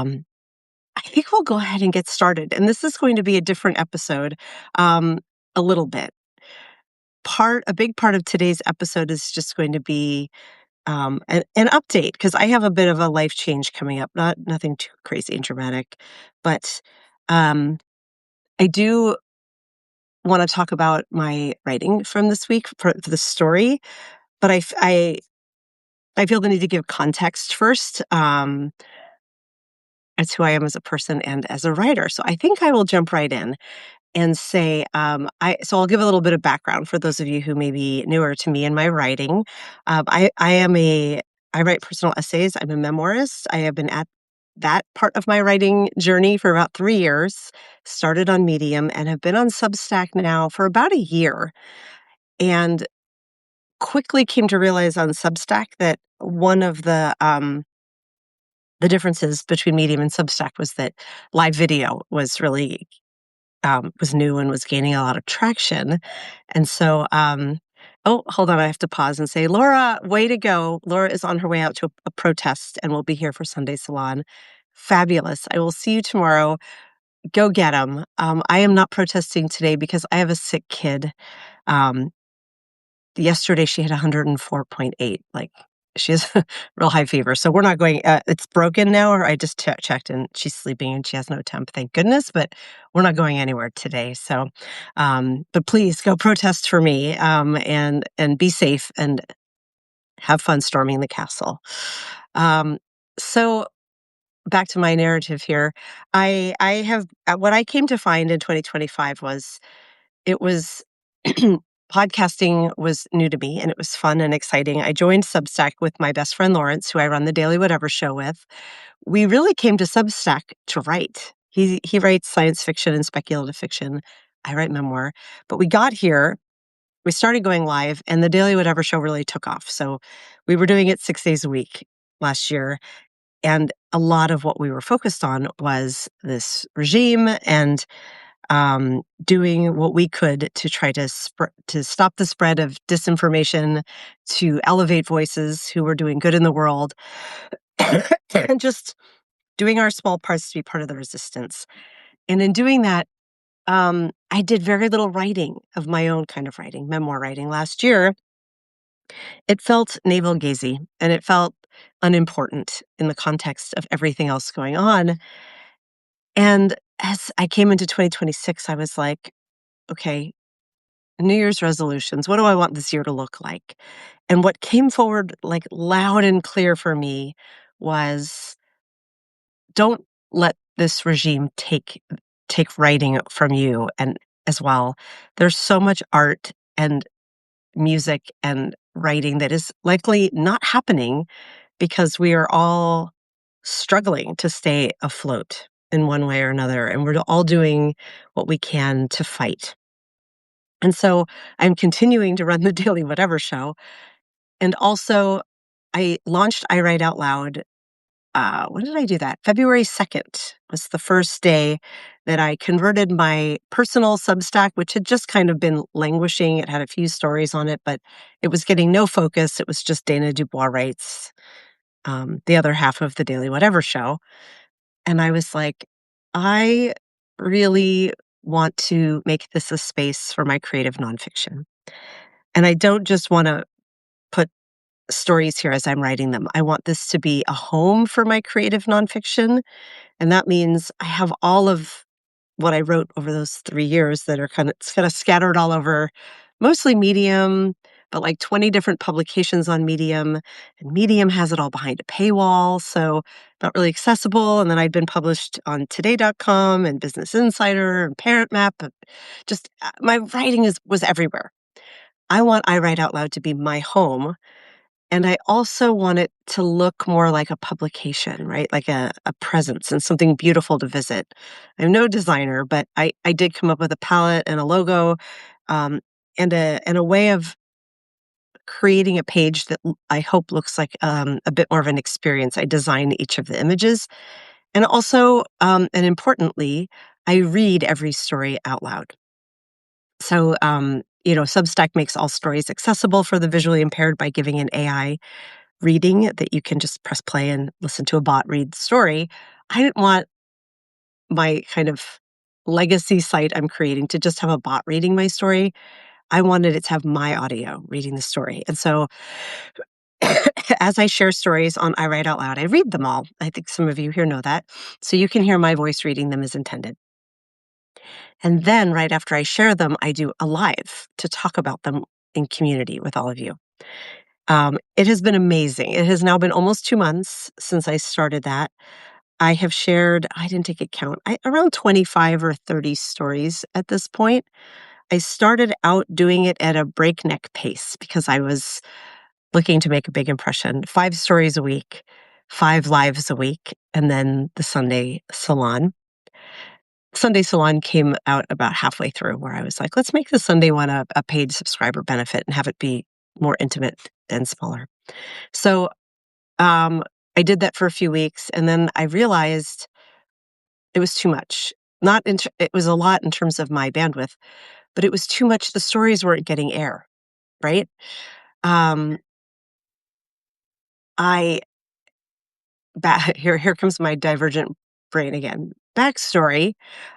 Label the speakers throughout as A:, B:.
A: I think we'll go ahead and get started. And this is going to be a different episode, um, a little bit. A big part of today's episode is just going to be an update because I have a bit of a life change coming up. Nothing too crazy and dramatic, but um, I do want to talk about my writing from this week for the story. But I feel the need to give context first. As who I am as a person and as a writer. So I think I will jump right in and say, I'll give a little bit of background for those of you who may be newer to me in my writing. I write personal essays. I'm a memoirist. I have been at that part of my writing journey for about 3 years, started on Medium and have been on Substack now for about a year. And quickly came to realize on Substack that one of the differences between Medium and Substack was that live video was really was new and was gaining a lot of traction. And so, oh, hold on, I have to pause and say, Laura, way to go. Laura is on her way out to a protest and will be here for Sunday Salon. Fabulous. I will see you tomorrow. Go get them. I am not protesting today because I have a sick kid. Um, Yesterday she had 104.8. Like she has real high fever. So we're not going, it's broken now, or I just checked and she's sleeping and she has no temp, thank goodness, but we're not going anywhere today. So, but please go protest for me, and be safe and have fun storming the castle. Um, so back to my narrative here. I have, what I came to find in 2025 was it was podcasting was new to me and it was fun and exciting. I joined Substack with my best friend Lawrence, who I run the Daily Whatever show with. We really came to Substack to write. He writes science fiction and speculative fiction. I write memoir. But we got here, we started going live, and the Daily Whatever show really took off. So we were doing it 6 days a week last year. And a lot of what we were focused on was this regime and doing what we could to try to stop the spread of disinformation, to elevate voices who were doing good in the world, and just doing our small parts to be part of the resistance. And in doing that, I did very little writing of my own kind of writing, memoir writing. Last year, it felt navel-gazing and it felt unimportant in the context of everything else going on. And as I came into 2026, I was like, okay, New Year's resolutions. What do I want this year to look like? And what came forward like loud and clear for me was, don't let this regime take writing from you and as well. There's so much art and music and writing that is likely not happening because we are all struggling to stay afloat in one way or another, and we're all doing what we can to fight. And so I'm continuing to run the Daily Whatever show. And also, I launched I Write Out Loud. When did I do that? February 2nd was the first day that I converted my personal Substack, which had just kind of been languishing. It had a few stories on it, but it was getting no focus. It was just Dana Dubois Writes, the other half of the Daily Whatever show. And I was like, I really want to make this a space for my creative nonfiction. And I don't just want to put stories here as I'm writing them. I want this to be a home for my creative nonfiction. And that means I have all of what I wrote over those 3 years that are kind of scattered all over, mostly Medium, but like 20 different publications on Medium. And Medium has it all behind a paywall, so not really accessible. And then I'd been published on today.com and Business Insider and Parent Map. Just my writing was everywhere. I want I Write Out Loud to be my home. And I also want it to look more like a publication, right? Like a presence and something beautiful to visit. I'm no designer, but I did come up with a palette and a logo, um, and a way of creating a page that I hope looks like a bit more of an experience. I design each of the images. And also, and importantly, I read every story out loud. So, Substack makes all stories accessible for the visually impaired by giving an AI reading that you can just press play and listen to a bot read the story. I didn't want my kind of legacy site I'm creating to just have a bot reading my story. I wanted it to have my audio reading the story. And so as I share stories on I Write Out Loud, I read them all. I think some of you here know that. So you can hear my voice reading them as intended. And then right after I share them, I do a live to talk about them in community with all of you. It has been amazing. It has now been almost 2 months since I started that. I have shared, I didn't take a count, around 25 or 30 stories at this point. I started out doing it at a breakneck pace because I was looking to make a big impression. 5 stories a week, 5 lives a week, and then the Sunday Salon. Sunday Salon came out about halfway through where I was like, let's make the Sunday one a paid subscriber benefit and have it be more intimate and smaller. So I did that for a few weeks, and then I realized it was too much. Not in it was a lot in terms of my bandwidth, but it was too much. The stories weren't getting air, right? Um, I here comes my divergent brain again. Backstory.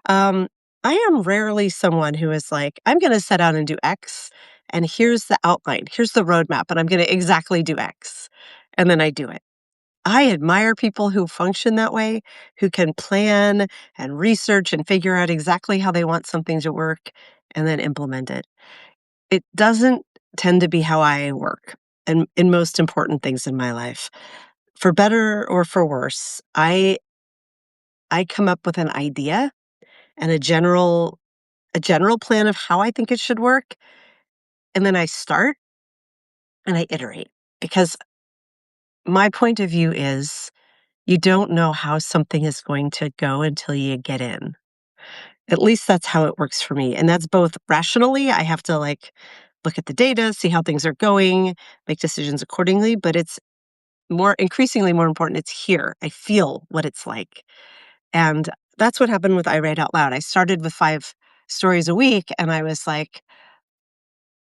A: Um, I am rarely someone who is like, I'm going to set out and do X, and here's the outline, here's the roadmap, and I'm going to exactly do X, and then I do it. I admire people who function that way, who can plan and research and figure out exactly how they want something to work and then implement it. It doesn't tend to be how I work and in most important things in my life. For better or for worse, I come up with an idea and a general plan of how I think it should work, and then I start and I iterate because my point of view is you don't know how something is going to go until you get in. At least that's how it works for me. And that's both rationally, I have to like look at the data, see how things are going, make decisions accordingly, but it's increasingly more important. It's here. I feel what it's like. And that's what happened with I Write Out Loud. I started with 5 stories a week and I was like,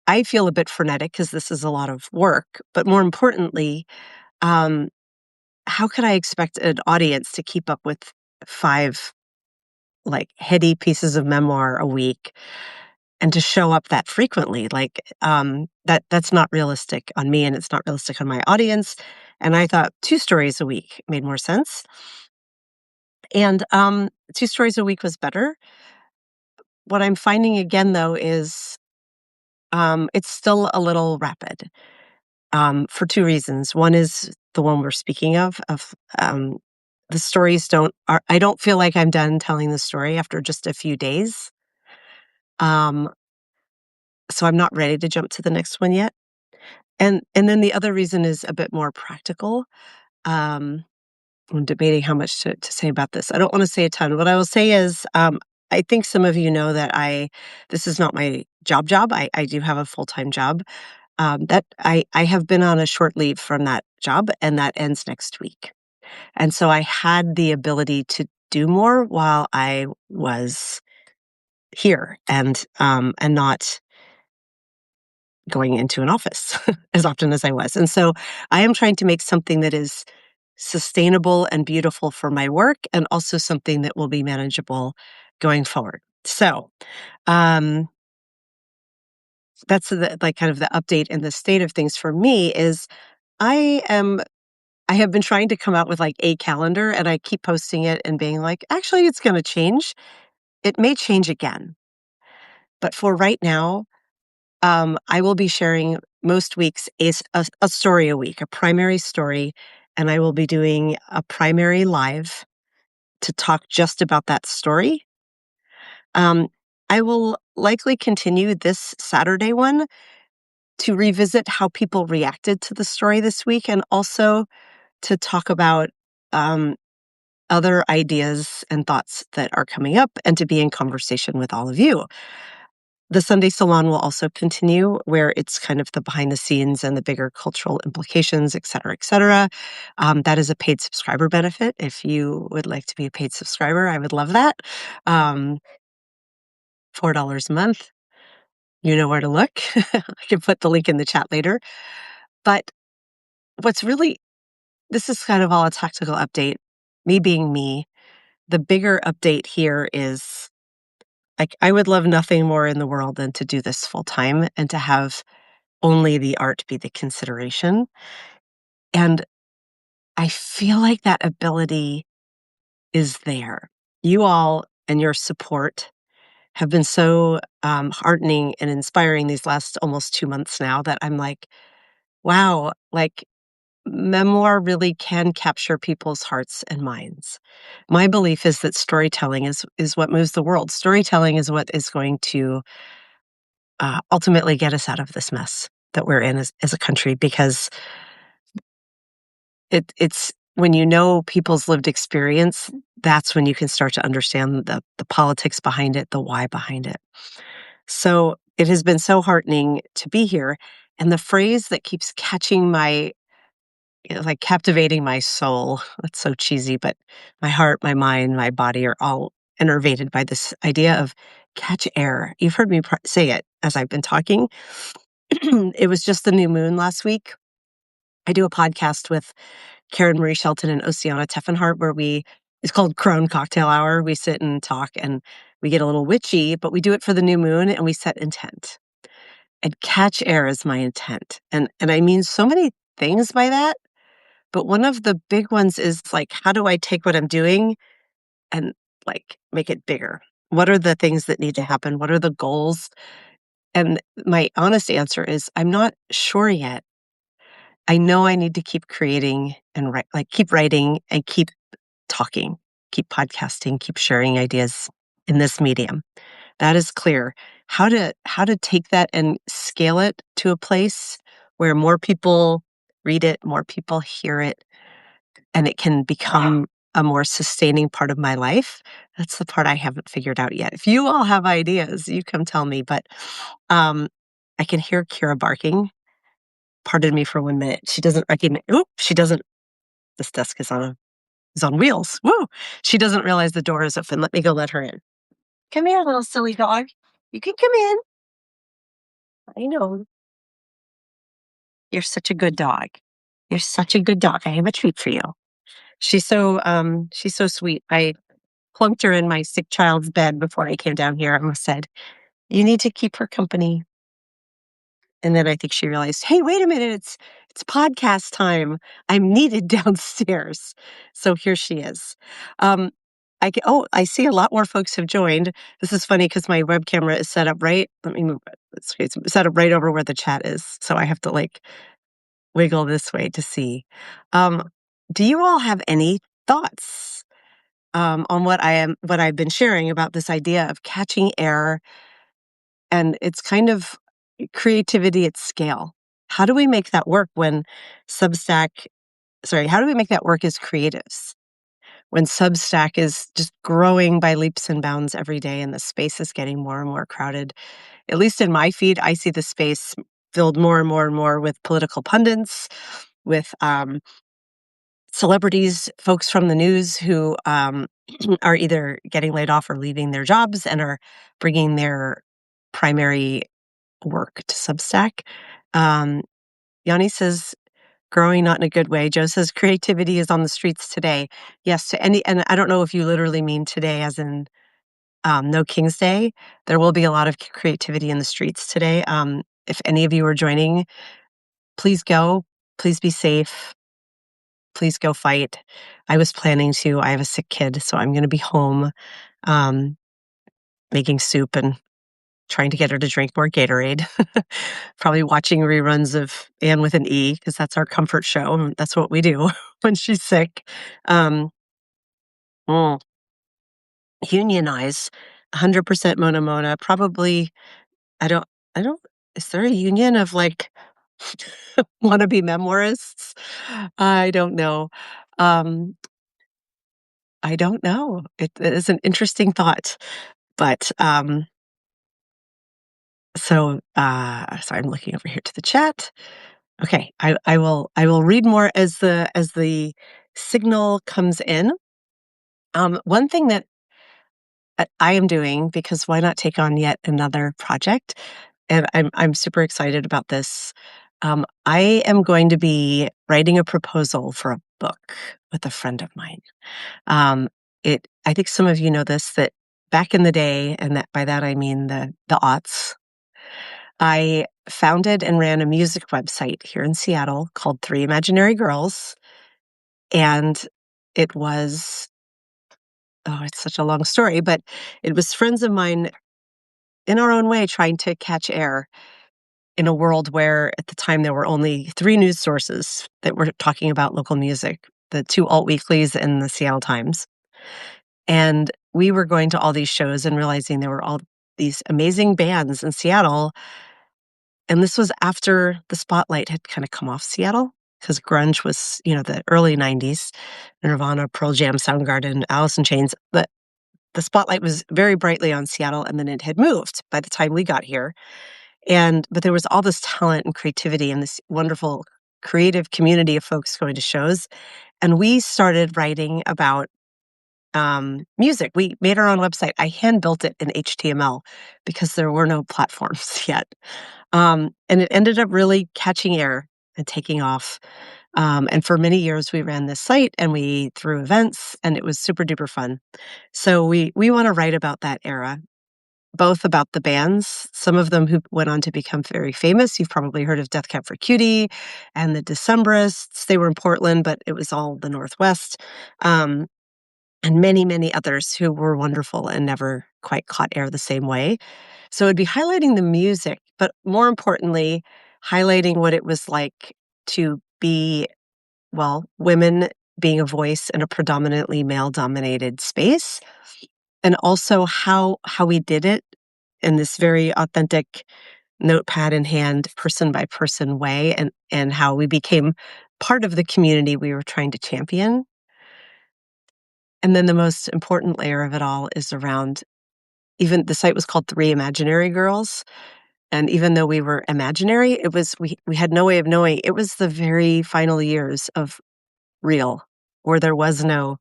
A: I feel a bit frenetic because this is a lot of work. But more importantly, um, how could I expect an audience to keep up with 5 like heady pieces of memoir a week and to show up that frequently? Like that's not realistic on me and it's not realistic on my audience. And I thought 2 stories a week made more sense. And 2 stories a week was better. What I'm finding again though is it's still a little rapid for 2 reasons. One is the one we're speaking of the stories I don't feel like I'm done telling the story after just a few days. Um, so I'm not ready to jump to the next one yet. And then the other reason is a bit more practical. Um, I'm debating how much to say about this. I don't want to say a ton. What I will say is, I think some of you know that this is not my job. I do have a full-time job. That I have been on a short leave from that job, and that ends next week. And so I had the ability to do more while I was here and not going into an office as often as I was. And so I am trying to make something that is sustainable and beautiful for my work and also something that will be manageable going forward. So, um, that's like kind of the update and the state of things for me is I am I have been trying to come out with like a calendar and I keep posting it and being like, actually, it's going to change. It may change again. But for right now, I will be sharing most weeks a story a week, a primary story, and I will be doing a primary live to talk just about that story. Um, I will likely continue this Saturday one to revisit how people reacted to the story this week and also to talk about um, other ideas and thoughts that are coming up and to be in conversation with all of you. The Sunday Salon will also continue where it's kind of the behind the scenes and the bigger cultural implications, et cetera, et cetera. That is a paid subscriber benefit. If you would like to be a paid subscriber, I would love that. Um, $4 a month. You know where to look. I can put the link in the chat later. But what's really, this is kind of all a tactical update, me being me. the bigger update here is, like, I would love nothing more in the world than to do this full time and to have only the art be the consideration. And I feel like that ability is there. You all and your support have been so heartening and inspiring these last almost 2 months now that I'm like, wow, like memoir really can capture people's hearts and minds. My belief is that storytelling is what moves the world. Storytelling is what is going to ultimately get us out of this mess that we're in as a country, because it's when you know people's lived experience, that's when you can start to understand the politics behind it, the why behind it. So it has been so heartening to be here. And the phrase that keeps catching my, like captivating my soul, that's so cheesy, but my heart, my mind, my body are all enervated by this idea of catch air. You've heard me say it as I've been talking. It was just the new moon last week. I do a podcast with Karen Marie Shelton and Oceana Teffenhart where it's called Crone Cocktail Hour. We sit and talk and we get a little witchy, but we do it for the new moon and we set intent. And catch air is my intent. And I mean so many things by that, but one of the big ones is like, how do I take what I'm doing and like make it bigger? What are the things that need to happen? What are the goals? And my honest answer is I'm not sure yet. I know I need to keep creating and write, like keep writing and keep talking, keep podcasting, keep sharing ideas in this medium. That is clear. How to take that and scale it to a place where more people read it, more people hear it, and it can become a more sustaining part of my life. That's the part I haven't figured out yet. If you all have ideas, you come tell me. But um, I can hear Kira barking. Pardon me for 1 minute. She doesn't recognize. Oop, she doesn't. This desk is on wheels. Woo! She doesn't realize the door is open. Let me go let her in. Come here, little silly dog. You can come in. I know. You're such a good dog. You're such a good dog. I have a treat for you. She's so sweet. I plunked her in my sick child's bed before I came down here and said, "You need to keep her company." And then I think she realized, "Hey, wait a minute, it's podcast time. I'm needed downstairs." So here she is. Um, I see a lot more folks have joined. This is funny because my web camera is set up right. Let me move it. It's set up right over where the chat is. So I have to like wiggle this way to see. Um, do you all have any thoughts on what I've been sharing about this idea of catching air, and it's kind of creativity at scale? How do we make that work when Substack, how do we make that work as creatives when Substack is just growing by leaps and bounds every day and the space is getting more and more crowded? At least in my feed, I see the space filled more and more and more with political pundits, with celebrities, folks from the news who are either getting laid off or leaving their jobs and are bringing their primary work to Substack. Um, Yanni says, growing not in a good way. Joe says, creativity is on the streets today. Yes, and I don't know if you literally mean today as in No King's Day. There will be a lot of creativity in the streets today. If any of you are joining, please go. Please be safe. Please go fight. I was planning to. I have a sick kid, so I'm going to be home um, making soup and trying to get her to drink more Gatorade. Probably watching reruns of Anne with an E because that's our comfort show. And that's what we do when she's sick. Um, mm, Unionize 100% Mona Mona. Probably, I don't, I don't, is there a union of like wannabe memoirists? I don't know. Um, I don't know. It is an interesting thought, but sorry, I'm looking over here to the chat. Okay, I will read more as the signal comes in. One thing that I am doing, because why not take on yet another project? And I'm super excited about this. I am going to be writing a proposal for a book with a friend of mine. Um, I think some of you know this, that back in the day, and that by that I mean the aughts, I founded and ran a music website here in Seattle called Three Imaginary Girls. And it was, oh, it's such a long story, but it was friends of mine in our own way trying to catch air in a world where at the time there were only three news sources that were talking about local music, the two alt weeklies and the Seattle Times. And we were going to all these shows and realizing there were all these amazing bands in Seattle. And this was after the spotlight had kind of come off Seattle because grunge was, the early 90s, Nirvana, Pearl Jam, Soundgarden, Alice in Chains. But the spotlight was very brightly on Seattle, and then it had moved by the time we got here. But there was all this talent and creativity and this wonderful creative community of folks going to shows. And we started writing about music. We made our own website. I hand built it in HTML because there were no platforms yet. And it ended up really catching air and taking off. And for many years, we ran this site and we threw events, and it was super duper fun. So we want to write about that era, both about the bands, some of them who went on to become very famous. You've probably heard of Death Cab for Cutie and the Decemberists. They were in Portland, but it was all the Northwest. And many, many others who were wonderful and never quite caught air the same way. So it'd be highlighting the music, but more importantly, highlighting what it was like to be, well, women being a voice in a predominantly male-dominated space, and also how we did it in this very authentic notepad in hand, person by person way, and how we became part of the community we were trying to champion. And then the most important layer of it all is around, even the site was called Three Imaginary Girls. And even though we were imaginary, it was, we had no way of knowing. It was the very final years of real, where there was no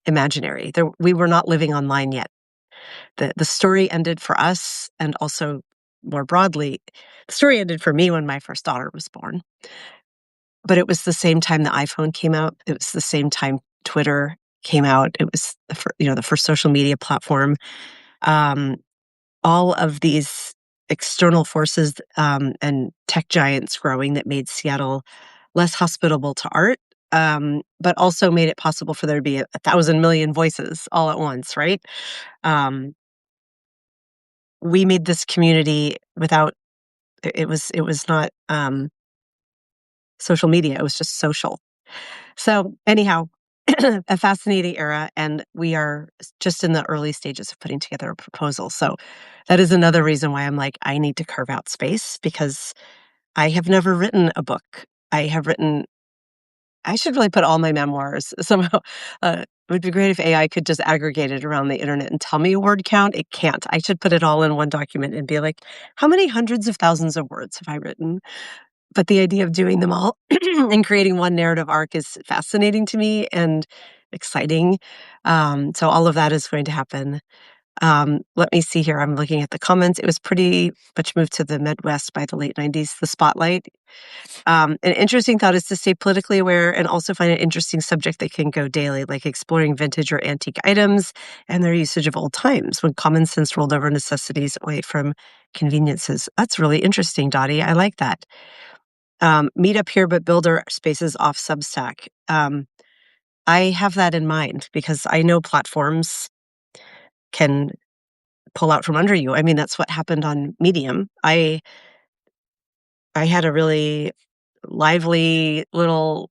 A: imaginary. We were not living online yet. The story ended for us, and also more broadly, the story ended for me when my first daughter was born. But it was the same time the iPhone came out. It was the same time Twitter came out. It was the first social media platform. Um, all of these external forces and tech giants growing that made Seattle less hospitable to art, but also made it possible for there to be 1,000 million voices all at once, right? Um, we made this community without, it was not social media, it was just social. So anyhow, a fascinating era, and we are just in the early stages of putting together a proposal. So that is another reason why I'm like, I need to carve out space, because I have never written a book. I should really put all my memoirs somehow. It would be great if AI could just aggregate it around the internet and tell me a word count. It can't. I should put it all in one document and be like, how many hundreds of thousands of words have I written? But the idea of doing them all and creating one narrative arc is fascinating to me and exciting. So all of that is going to happen. Let me see here. I'm looking at the comments. It was pretty much moved to the Midwest by the late 90s, the spotlight. An interesting thought is to stay politically aware and also find an interesting subject that can go daily, like exploring vintage or antique items and their usage of old times when common sense rolled over necessities away from conveniences. That's really interesting, Dottie. I like that. Meet up here, but build our spaces off Substack. I have that in mind because I know platforms can pull out from under you. I mean, that's what happened on Medium. I had a really lively little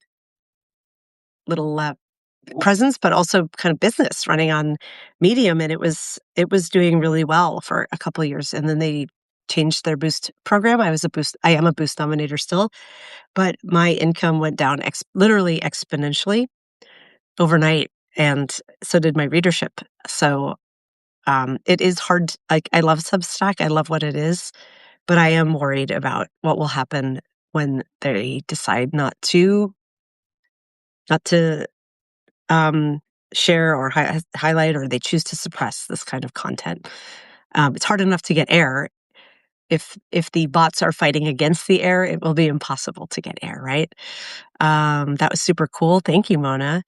A: presence, but also kind of business running on Medium, and it was doing really well for a couple of years, and then they changed their Boost program. I am a Boost nominator still, but my income went down literally exponentially overnight, and so did my readership. So it is hard. Like, I love Substack. I love what it is, but I am worried about what will happen when they decide not to share or highlight, or they choose to suppress this kind of content. It's hard enough to get air. If the bots are fighting against the air, it will be impossible to get air, right? That was super cool. Thank you, Mona.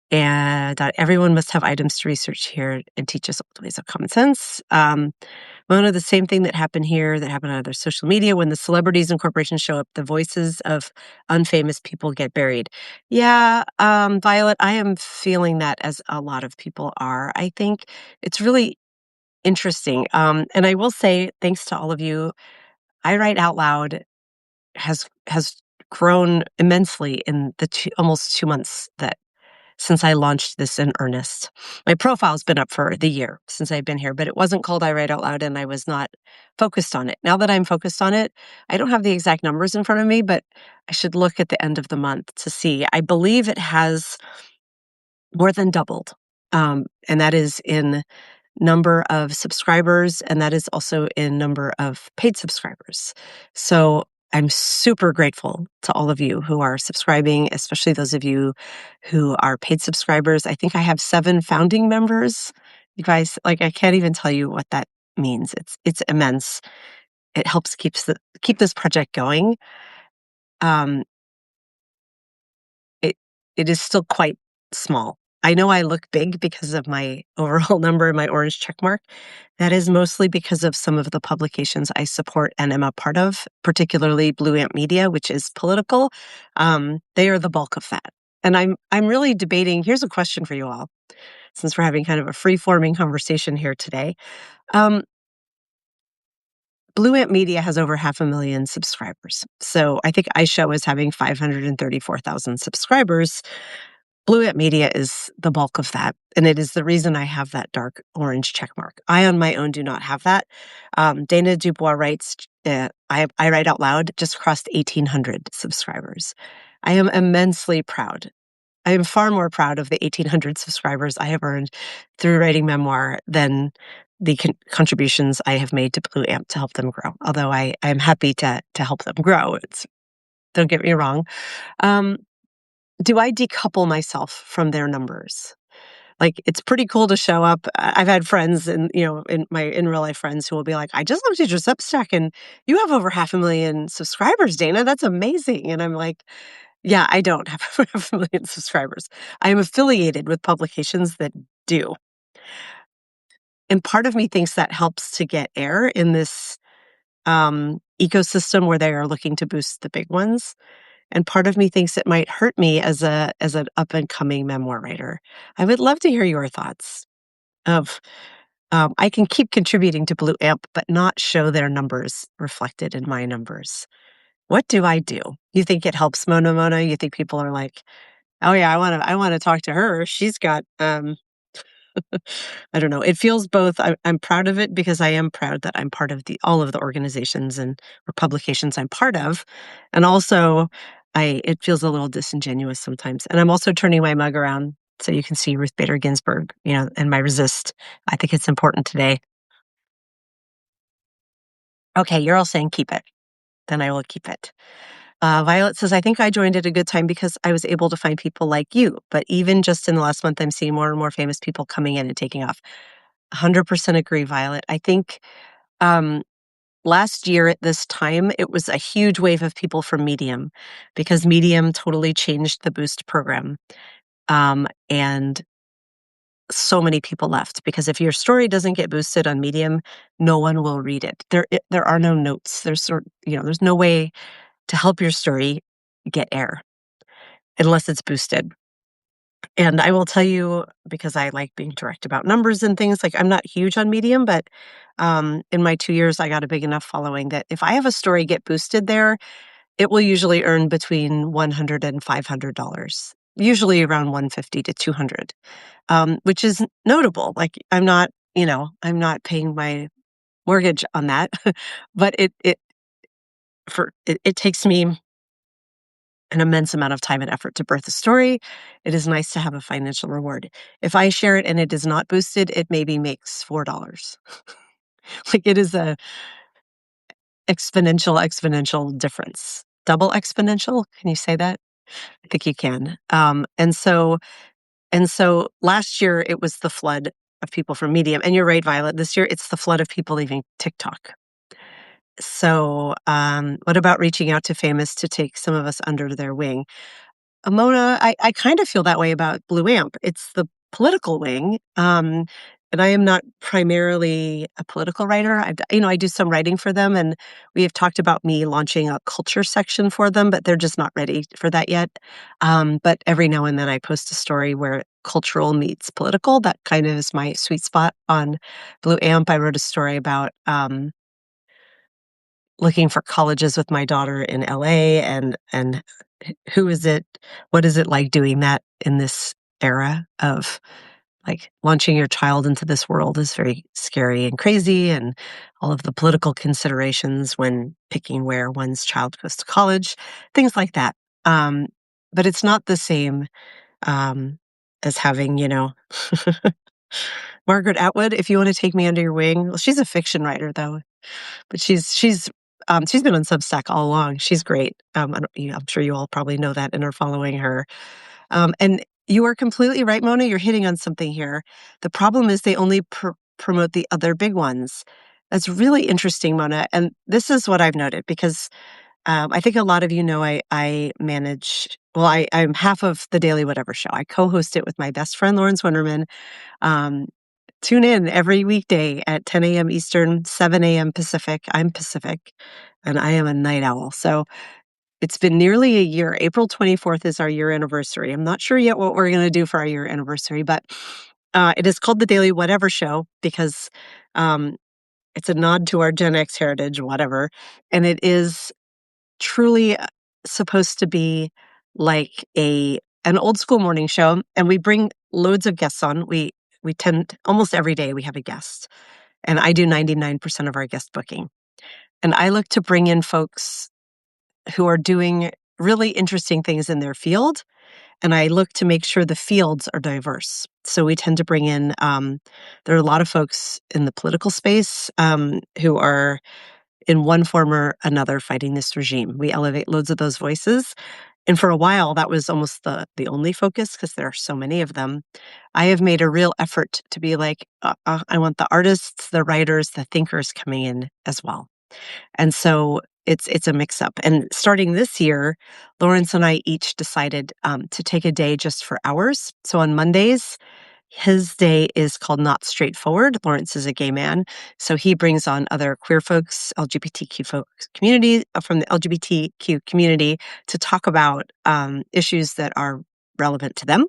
A: and everyone must have items to research here and teach us old ways of common sense. Mona, the same thing that happened here that happened on other social media. When the celebrities and corporations show up, the voices of unfamous people get buried. Yeah, Violet, I am feeling that as a lot of people are. I think it's really interesting. And I will say, thanks to all of you, I Write Out Loud has grown immensely in the almost 2 months that since I launched this in earnest. My profile's been up for the year since I've been here, but it wasn't called I Write Out Loud, and I was not focused on it. Now that I'm focused on it, I don't have the exact numbers in front of me, but I should look at the end of the month to see. I believe it has more than doubled, and that is in number of subscribers, and that is also in number of paid subscribers. So I'm super grateful to all of you who are subscribing, especially those of you who are paid subscribers. I think I have 7 founding members. You guys, like, I can't even tell you what that means. It's immense. It helps keep this project going. Um, it it is still quite small. I know I look big because of my overall number and my orange check mark. That is mostly because of some of the publications I support and am a part of, particularly Blue Ant Media, which is political. They are the bulk of that. And I'm really debating. Here's a question for you all, since we're having kind of a free-forming conversation here today. Um, Blue Ant Media has over 500,000 subscribers. So I think iShow is having 534,000 subscribers. Blue Ant Media is the bulk of that, and it is the reason I have that dark orange check mark. I, on my own, do not have that. Dana Dubois writes, I Write Out Loud just crossed 1,800 subscribers. I am immensely proud. I am far more proud of the 1,800 subscribers I have earned through writing memoir than the contributions I have made to Blue Amp to help them grow. Although I am happy to help them grow. Don't get me wrong. Do I decouple myself from their numbers? Like, it's pretty cool to show up. I've had friends and, in real life friends who will be like, I just looked at your Substack and you have over 500,000 subscribers, Dana. That's amazing. And I'm like, yeah, I don't have 500,000 subscribers. I am affiliated with publications that do. And part of me thinks that helps to get air in this ecosystem where they are looking to boost the big ones. And part of me thinks it might hurt me as an up and coming memoir writer. I would love to hear your thoughts of I can keep contributing to Blue Amp, but not show their numbers reflected in my numbers. What do I do? You think it helps Mona? You think people are like, oh yeah, I want to talk to her. She's got I don't know. It feels both. I'm proud of it because I am proud that I'm part of all of the organizations and or publications I'm part of, and also it feels a little disingenuous sometimes. And I'm also turning my mug around so you can see Ruth Bader Ginsburg, and my resist. I think it's important today. Okay, you're all saying keep it. Then I will keep it. Violet says, I think I joined at a good time because I was able to find people like you. But even just in the last month, I'm seeing more and more famous people coming in and taking off. 100% agree, Violet. I think last year at this time, it was a huge wave of people from Medium because Medium totally changed the Boost program. And so many people left because if your story doesn't get boosted on Medium, no one will read it. There are no notes. There's no way to help your story get air unless it's boosted. And I will tell you, because I like being direct about numbers and things, like I'm not huge on Medium, but in my 2 years, I got a big enough following that if I have a story get boosted there, it will usually earn between $100 and $500, usually around 150 to 200, which is notable. Like I'm not paying my mortgage on that, but it takes me an immense amount of time and effort to birth a story. It is nice to have a financial reward. If I share it and it is not boosted, it maybe makes $4. Like, it is a exponential difference. Double exponential? Can you say that? I think you can. And so last year it was the flood of people from Medium. And you're right, Violet. This year it's the flood of people leaving TikTok. So what about reaching out to famous to take some of us under their wing? Mona, I kind of feel that way about Blue Amp. It's the political wing, and I am not primarily a political writer. I do some writing for them, and we have talked about me launching a culture section for them, but they're just not ready for that yet. But every now and then I post a story where cultural meets political. That kind of is my sweet spot on Blue Amp. I wrote a story about looking for colleges with my daughter in LA and who is it what is it like doing that in this era of like launching your child into this world is very scary and crazy and all of the political considerations when picking where one's child goes to college, things like that. Um, but it's not the same um, as having, Margaret Atwood, if you want to take me under your wing. Well, she's a fiction writer though, but she's been on Substack all along. She's great. I'm sure you all probably know that and are following her. And you are completely right, Mona. You're hitting on something here. The problem is they only promote the other big ones. That's really interesting, Mona. And this is what I've noted because I think a lot of you know I manage. Well, I'm half of the Daily Whatever Show. I co-host it with my best friend Lawrence Winterman. Um, Tune in every weekday at 10 a.m. Eastern, 7 a.m. Pacific. I'm Pacific, and I am a night owl. So it's been nearly a year. April 24th is our year anniversary. I'm not sure yet what we're going to do for our year anniversary, but it is called the Daily Whatever Show because um, it's a nod to our Gen X heritage, whatever. And it is truly supposed to be like an old school morning show, and we bring loads of guests on. We tend almost every day we have a guest, and I do 99% of our guest booking. And I look to bring in folks who are doing really interesting things in their field, and I look to make sure the fields are diverse. So we tend to bring in there are a lot of folks in the political space who are in one form or another fighting this regime. We elevate loads of those voices. And for a while, that was almost the only focus because there are so many of them. I have made a real effort to be like, I want the artists, the writers, the thinkers coming in as well. And so it's a mix up. And starting this year, Lawrence and I each decided to take a day just for ours. So on Mondays, his day is called Not Straightforward. Lawrence is a gay man, so he brings on other queer folks, LGBTQ folks community from the LGBTQ community to talk about issues that are relevant to them.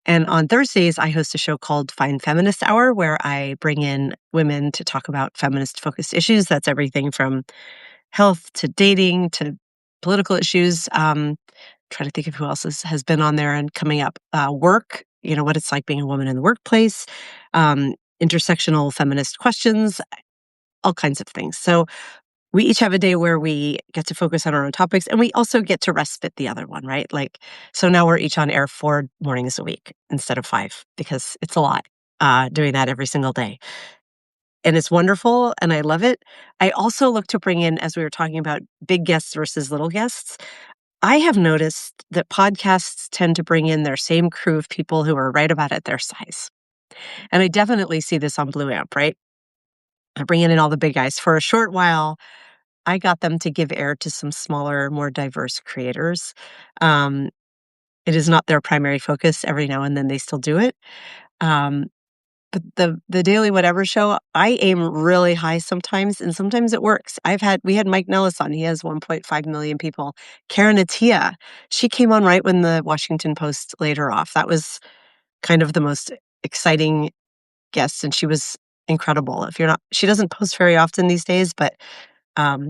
A: And on Thursdays, I host a show called Fine Feminist Hour, where I bring in women to talk about feminist-focused issues. That's everything from health to dating to political issues. Trying to think of who else has been on there and coming up. Work, what it's like being a woman in the workplace, intersectional feminist questions, all kinds of things. So we each have a day where we get to focus on our own topics, and we also get to respite the other one, right? So now we're each on air 4 mornings a week instead of 5 because it's a lot doing that every single day. And it's wonderful, and I love it. I also look to bring in, as we were talking about big guests versus little guests, I have noticed that podcasts tend to bring in their same crew of people who are right about at their size. And I definitely see this on Blue Amp, right? I bring in all the big guys. For a short while, I got them to give air to some smaller, more diverse creators. Um, it is not their primary focus. Every now and then they still do it. Um, but the Daily Whatever Show, I aim really high sometimes, and sometimes it works. We had Mike Nellis on. He has 1.5 million people. Karen Attiah, she came on right when the Washington Post laid her off. That was kind of the most exciting guest, and she was incredible. She doesn't post very often these days, but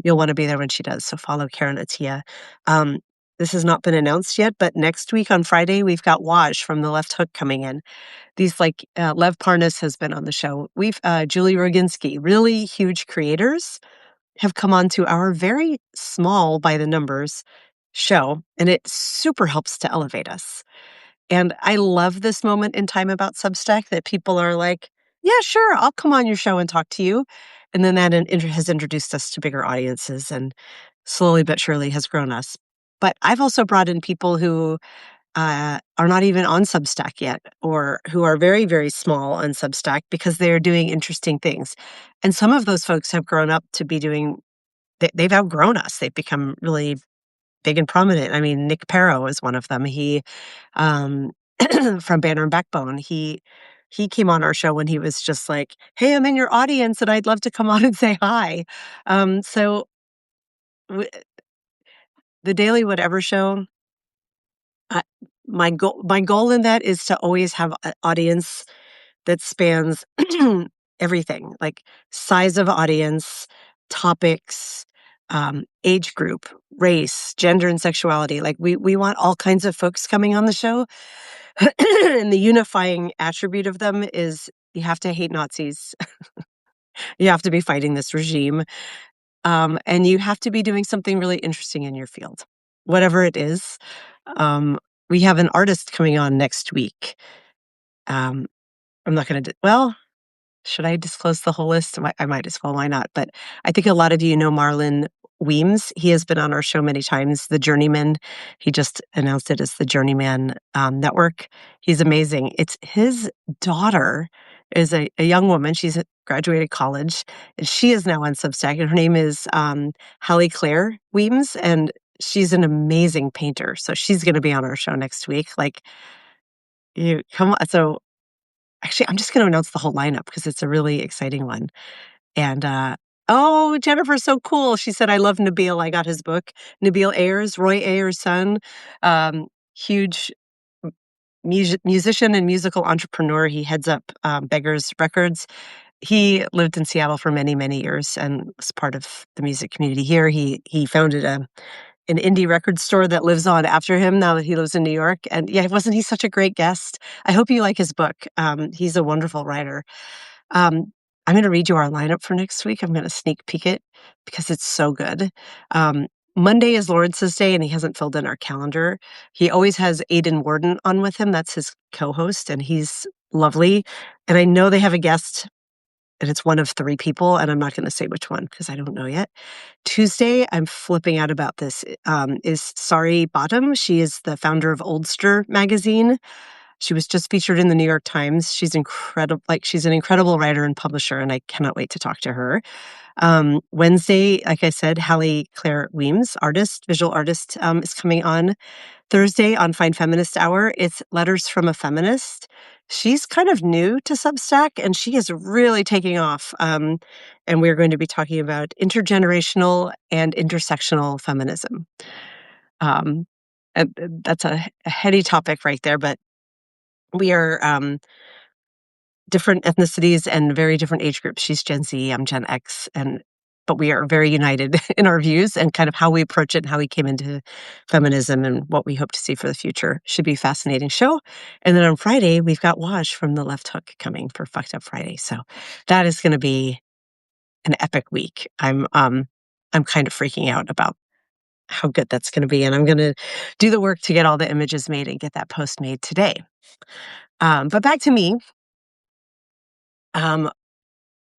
A: you'll want to be there when she does. So follow Karen Attiah. Um, this has not been announced yet, but next week on Friday, we've got Waj from The Left Hook coming in. These Lev Parnas has been on the show. We've Julie Roginski, really huge creators have come on to our very small by the numbers show, and it super helps to elevate us. And I love this moment in time about Substack that people are like, yeah, sure, I'll come on your show and talk to you. And then that has introduced us to bigger audiences and slowly but surely has grown us. But I've also brought in people who are not even on Substack yet, or who are very, very small on Substack because they're doing interesting things. And some of those folks have grown up to be they've outgrown us. They've become really big and prominent. I mean, Nick Parrow is one of them. He, um, from Banner and Backbone, he came on our show when he was just like, "Hey, I'm in your audience, and I'd love to come on and say hi." So w the Daily Whatever Show, I my goal in that is to always have an audience that spans everything, like size of audience, topics, age group, race, gender, and sexuality. Like we want all kinds of folks coming on the show, and the unifying attribute of them is you have to hate Nazis. You have to be fighting this regime, and you have to be doing something really interesting in your field, whatever it is. Um, we have an artist coming on next week. Um, I'm not going to. Well, should I disclose the whole list? I might as well, why not? But I think a lot of you know Marlon Weems. He has been on our show many times, The Journeyman. He just announced it as the Journeyman Network. He's amazing. It's his daughter is a young woman. She's graduated college, and she is now on Substack, and her name is Hallie Claire Weems, and she's an amazing painter. So she's going to be on our show next week. Like, you come on. So actually, I'm just gonna announce the whole lineup because it's a really exciting one, and, oh, Jennifer's so cool. She said, "I love Nabil. I got his book." Nabil Ayers, Roy Ayers' son, huge musician and musical entrepreneur. He heads up, Beggars Records. He lived in Seattle for many, many years and was part of the music community here. He founded an indie record store that lives on after him now that he lives in New York, and, yeah, wasn't he such a great guest? I hope you like his book. He's a wonderful writer. I'm gonna read you our lineup for next week. I'm gonna sneak peek it because it's so good. Um, Monday is Lawrence's Day, and he hasn't filled in our calendar. He always has Aidan Warden on with him. That's his co-host, and he's lovely. And I know they have a guest, and it's one of 3 people, and I'm not gonna say which one because I don't know yet. Tuesday, I'm flipping out about this, is Sari Bottom. She is the founder of Oldster magazine. She was just featured in the New York Times. She's incredible. Like, she's an incredible writer and publisher, and I cannot wait to talk to her. Wednesday, like I said, Hallie Claire Weems, artist, visual artist, is coming on. Thursday on Fine Feminist Hour, it's Letters from a Feminist. She's kind of new to Substack, and she is really taking off. And we're going to be talking about intergenerational and intersectional feminism. Um, and that's a heady topic right there, but we are different ethnicities and very different age groups. She's Gen Z, I'm Gen X, and but we are very united in our views and kind of how we approach it and how we came into feminism and what we hope to see for the future. Should be a fascinating show. And then on Friday, we've got Waj from the Left Hook coming for Fucked Up Friday. So that is going to be an epic week. I'm kind of freaking out about how good that's going to be, and I'm going to do the work to get all the images made and get that post made today. But back to me. Um,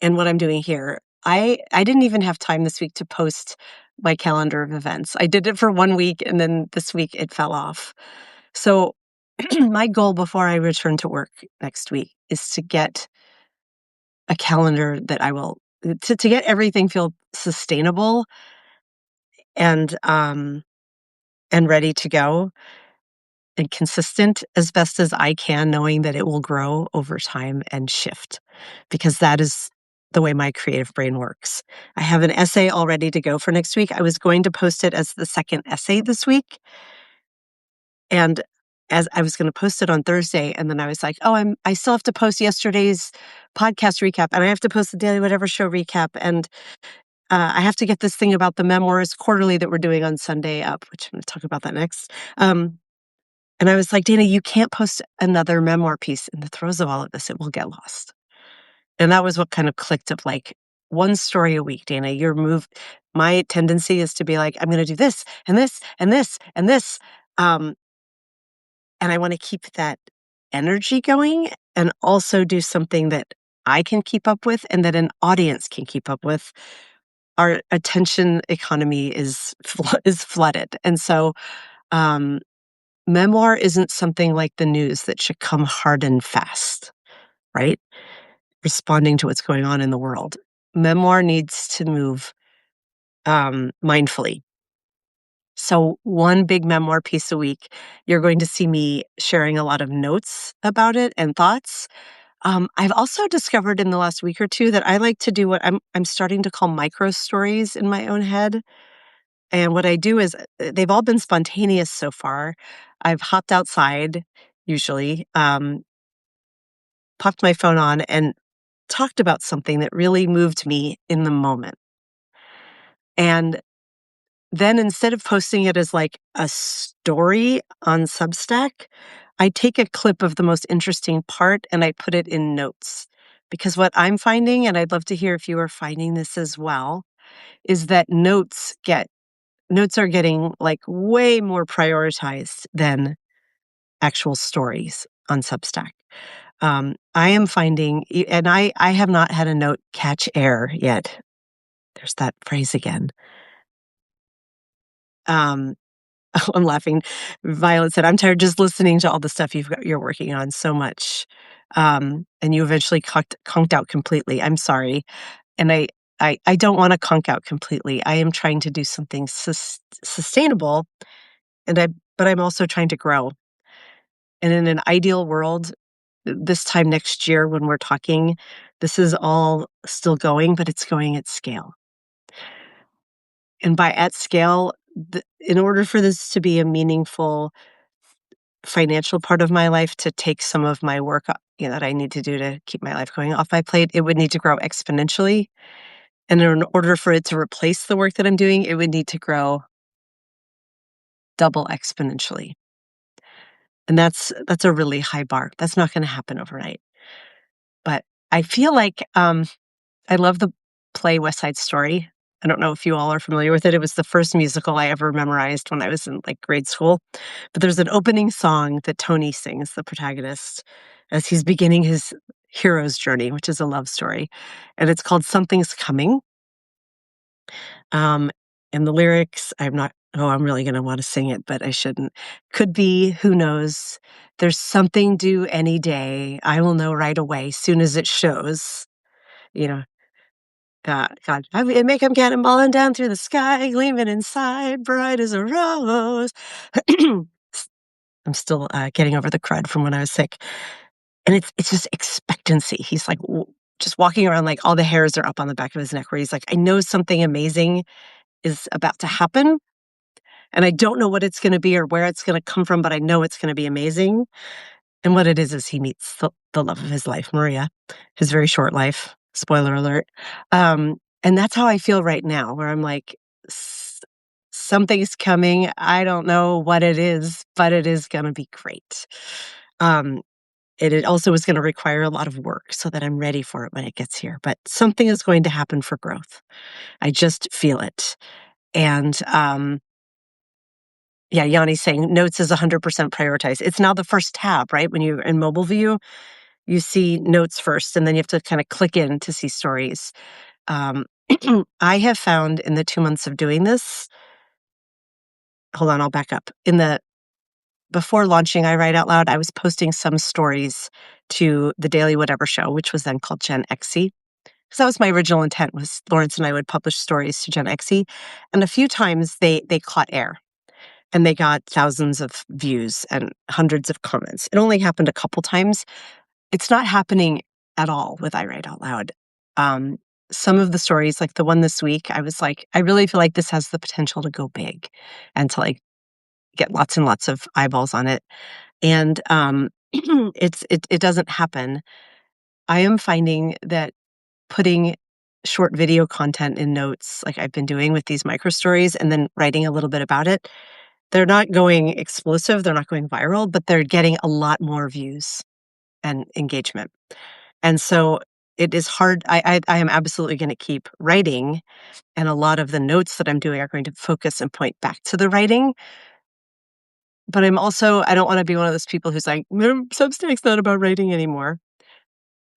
A: and what I'm doing here. I didn't even have time this week to post my calendar of events. I did it for 1 week, and then this week it fell off. So my goal before I return to work next week is to get a calendar that I will to get everything feel sustainable and and ready to go and consistent as best as I can, knowing that it will grow over time and shift, because that is the way my creative brain works. I have an essay all ready to go for next week. I was going to post it as the second essay this week. And as I was going to post it on Thursday, and then I was like, oh, I still have to post yesterday's podcast recap, and I have to post the Daily Whatever Show recap, and I have to get this thing about the memoirs quarterly that we're doing on Sunday up, which I'm going to talk about that next. And I was like, Dana, you can't post another memoir piece in the throes of all of this. It will get lost. And that was what kind of clicked of like, one story a week, Dana. My tendency is to be like, I'm going to do this and this and this and this. And I want to keep that energy going and also do something that I can keep up with and that an audience can keep up with. Our attention economy is flooded. And so, um, memoir isn't something like the news that should come hard and fast, right? Responding to what's going on in the world. Memoir needs to move mindfully. So, one big memoir piece a week, you're going to see me sharing a lot of notes about it and thoughts. I've also discovered in the last week or two that I like to do what I'm starting to call micro stories in my own head. And what I do is they've all been spontaneous so far. I've hopped outside, usually, popped my phone on, and talked about something that really moved me in the moment. And then instead of posting it as like a story on Substack, I take a clip of the most interesting part and I put it in notes. Because what I'm finding, and I'd love to hear if you are finding this as well, is that notes are getting like way more prioritized than actual stories on Substack. I am finding, and I have not had a note catch air yet. There's that phrase again. Um, I'm laughing. Violet said, "I'm tired just listening to all the stuff you're working on so much." And you eventually conked out completely. I'm sorry. And I don't want to conk out completely. I am trying to do something sustainable, but I'm also trying to grow. And in an ideal world, this time next year when we're talking, this is all still going, but it's going at scale. And by at scale, in order for this to be a meaningful financial part of my life, to take some of my work, that I need to do to keep my life going off my plate, it would need to grow exponentially. And in order for it to replace the work that I'm doing, it would need to grow double exponentially. And that's a really high bar. That's not going to happen overnight. But I feel like I love the play West Side Story. I don't know if you all are familiar with it. It was the first musical I ever memorized when I was in like grade school. But there's an opening song that Tony sings, the protagonist, as he's beginning his hero's journey, which is a love story. And it's called Something's Coming. Um, and the lyrics, I'm really going to want to sing it, but I shouldn't. Could be, who knows? There's something due any day. I will know right away, soon as it shows. You know, God, it may come cannonballing down through the sky, gleaming inside, bright as a rose. I'm still getting over the crud from when I was sick, and it's just expectancy. He's like just walking around like all the hairs are up on the back of his neck, where he's like, I know something amazing is about to happen, and I don't know what it's going to be or where it's going to come from, but I know it's going to be amazing. And what it is he meets the love of his life, Maria, his very short life. Spoiler alert. And that's how I feel right now, where I'm like, something's coming. I don't know what it is, but it is going to be great. Um, it also is going to require a lot of work so that I'm ready for it when it gets here. But something is going to happen for growth. I just feel it. And yeah, Yanni's saying notes is 100% prioritized. It's now the first tab, right? When you're in mobile view, you see notes first, and then you have to kind of click in to see stories. Um, I have found in the 2 months of doing this, hold on, I'll back up. Before launching I Write Out Loud, I was posting some stories to the Daily Whatever Show, which was then called Gen XC. Because that was my original intent, was Lawrence and I would publish stories to Gen XC. And a few times they caught air. And they got thousands of views and hundreds of comments. It only happened a couple times. It's not happening at all with I Write Out Loud. Some of the stories, like the one this week, I was like, I really feel like this has the potential to go big and to like get lots and lots of eyeballs on it. And it doesn't happen. I am finding that putting short video content in notes, like I've been doing with these micro stories, and then writing a little bit about it, they're not going explosive, they're not going viral, but they're getting a lot more views and engagement. And so it is hard. I am absolutely going to keep writing, and a lot of the notes that I'm doing are going to focus and point back to the writing. But I don't want to be one of those people who's like, Substack's not about writing anymore.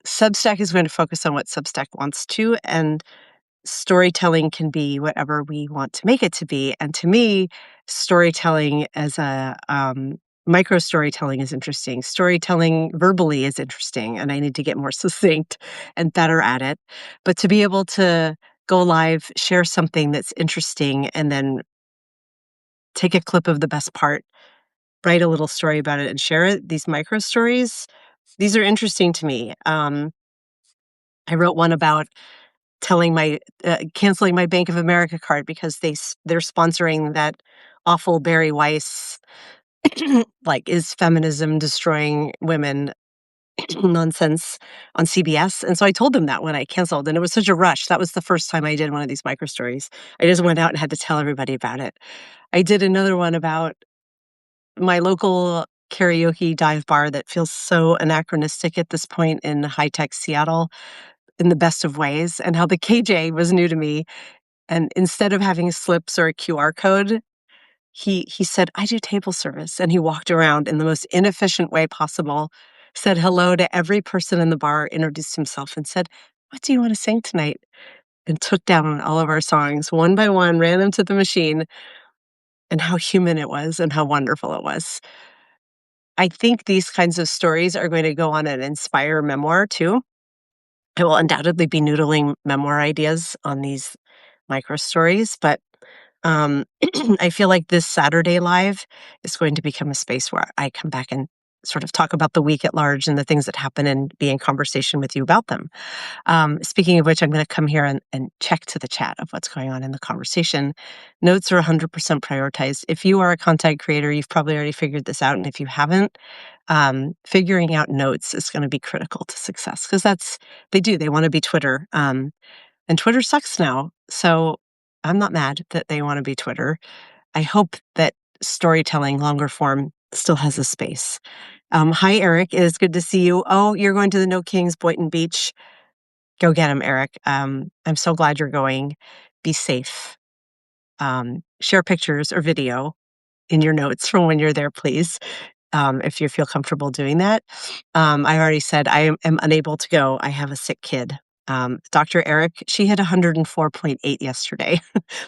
A: Substack is going to focus on what Substack wants to, and storytelling can be whatever we want to make it to be. And to me, storytelling as a micro storytelling is interesting. Storytelling verbally is interesting, and I need to get more succinct and better at it. But to be able to go live, share something that's interesting, and then take a clip of the best part, write a little story about it, and share it. These micro stories, these are interesting to me. I wrote one about telling my canceling my Bank of America card because they're sponsoring that awful Barry Weiss like, is feminism destroying women nonsense on CBS. And so I told them that when I canceled, and it was such a rush. That was the first time I did one of these micro stories. I just went out and had to tell everybody about it. I did another one about my local karaoke dive bar that feels so anachronistic at this point in high-tech Seattle in the best of ways, and how the KJ was new to me. And instead of having slips or a QR code, he said, "I do table service," and he walked around in the most inefficient way possible, said hello to every person in the bar, introduced himself, and said, "What do you wanna sing tonight?" And took down all of our songs one by one, ran them to the machine, and how human it was and how wonderful it was. I think these kinds of stories are going to go on and inspire memoir too. I will undoubtedly be noodling memoir ideas on these micro stories, but I feel like this Saturday Live is going to become a space where I come back and sort of talk about the week at large and the things that happen and be in conversation with you about them. Speaking of which, I'm going to come here and check to the chat of what's going on in the conversation. Notes are 100% prioritized. If you are a content creator, you've probably already figured this out. And if you haven't, figuring out notes is going to be critical to success because they want to be Twitter. And Twitter sucks now. So I'm not mad that they want to be Twitter. I hope that storytelling, longer form, still has a space. Hi, Eric. It is good to see you. Oh, you're going to the No Kings Boynton Beach. Go get him, Eric. I'm so glad you're going. Be safe. Share pictures or video in your notes from when you're there, please, if you feel comfortable doing that. I already said I am unable to go. I have a sick kid. Dr. Eric, she hit 104.8 yesterday.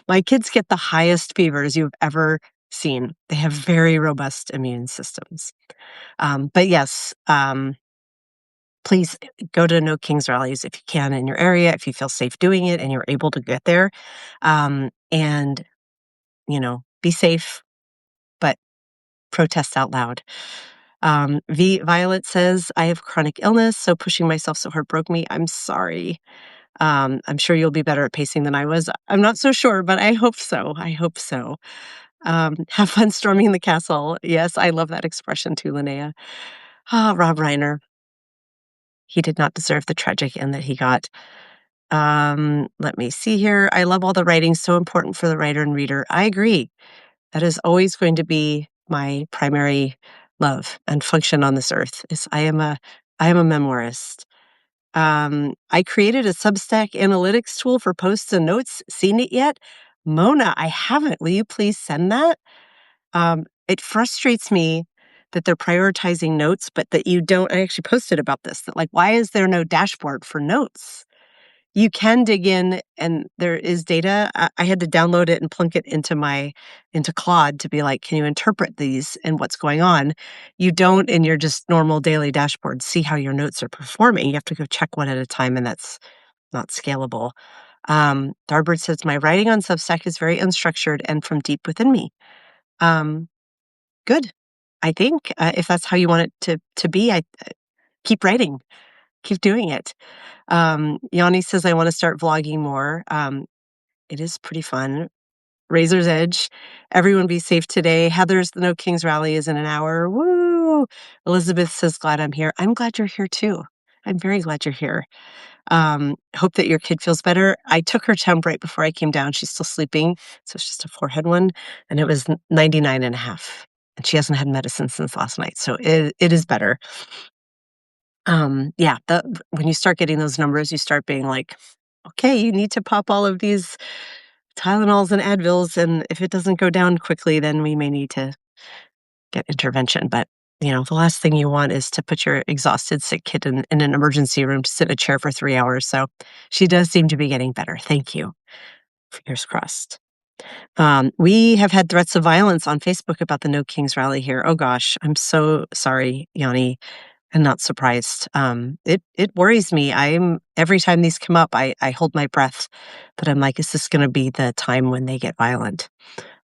A: My kids get the highest fevers you've ever seen. They have very robust immune systems. But yes, please go to No Kings rallies if you can in your area, if you feel safe doing it and you're able to get there. And, be safe, but protest out loud. Violet says, I have chronic illness, so pushing myself so hard broke me. I'm sorry. I'm sure you'll be better at pacing than I was. I'm not so sure, but I hope so. I hope so. Have fun storming the castle. Yes, I love that expression too, Linnea. Rob Reiner. He did not deserve the tragic end that he got. Let me see here. I love all the writing, so important for the writer and reader. I agree. That is always going to be my primary love and function on this earth. Is I am a memoirist. I created a Substack analytics tool for posts and notes. Seen it yet? Mona, I haven't. Will you please send that? It frustrates me that they're prioritizing notes, but that you don't. I actually posted about this, that like, why is there no dashboard for notes? You can dig in and there is data. I had to download it and plunk it into Claude to be like, can you interpret these and what's going on? You don't in your just normal daily dashboard see how your notes are performing. You have to go check one at a time, and that's not scalable. Darbird says, my writing on Substack is very unstructured and from deep within me. Good. I think if that's how you want it to be, I keep writing, keep doing it. Yanni says, I want to start vlogging more. It is pretty fun. Razor's Edge. Everyone be safe today. Heather's the No Kings rally is in an hour. Woo! Elizabeth says, glad I'm here. I'm glad you're here too. I'm very glad you're here. Hope that your kid feels better. I took her temp right before I came down. She's still sleeping. So it's just a forehead one. And it was 99.5. And she hasn't had medicine since last night. So it is better. Yeah, when you start getting those numbers, you start being like, okay, you need to pop all of these Tylenols and Advils, and if it doesn't go down quickly, then we may need to get intervention. But, the last thing you want is to put your exhausted, sick kid in an emergency room to sit in a chair for 3 hours. So she does seem to be getting better. Thank you. Fingers crossed. We have had threats of violence on Facebook about the No Kings rally here. Oh gosh, I'm so sorry, Yanni. I'm not surprised. It worries me. Every time these come up, I hold my breath, but I'm like, is this going to be the time when they get violent?